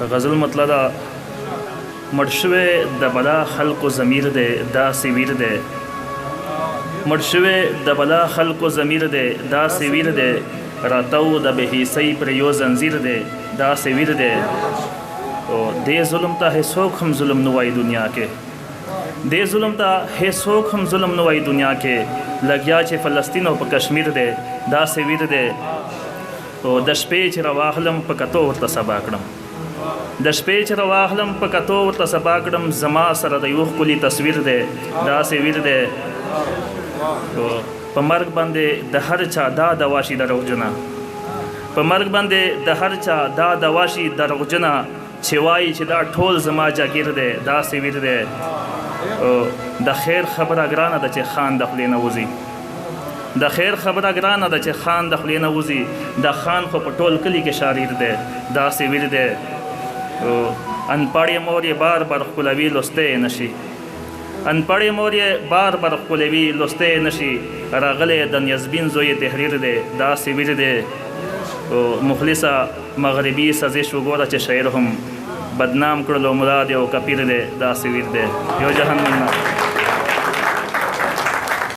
غزل مطلب دا مړ د بلا خلقو ضمیر دی داسې ویر دی مړ د بلا خلقو ضمیر دی داسې ویر دی راتو د بې حسۍ پر یو زنځیر دی داسې ویر دی او دې ظلم ته هیڅوک هم ظلم نه وایي دنیا کې دې ظلم ته هیڅوک هم ظلم نه وایي دنیا کې لګیا چې فلسطین او په کشمیر دی داسې ویر دی او د شپې چې راواخلم په کتو ورته سبا کړم د شپې چې راواخلم په کتو ورته سبا کړم زما سره د یو ښکلي تصویر دی داسې ویر دی په مرګ باندې د هر چا دا دوا شي دروغجنه په مرګ باندې د هر چا دا دوا شي دروغجنه چې وایي چې دا ټول زما جاګیر دی داسې ویر دی د خیر خبره ګرانه ده چې خان د خولې نه وځي د خیر خبره ګرانه ده چې خان د خولې نه وځي د خان خو په ټول کلي کې شاریر دی داسې ویر دی انپړې مور یې بار بار ښکلوي لوستی یې نشي انپړې مور یې بار بار ښکلوي لوستی یې نشي راغلی د نیازبین زوی تحریر دی داسې ویر دی مخلصه مغربي سازش وګوره چې شاعر هم بدنام کړلو مراد یو کپیر دی داسې ویر دی یو جهان منا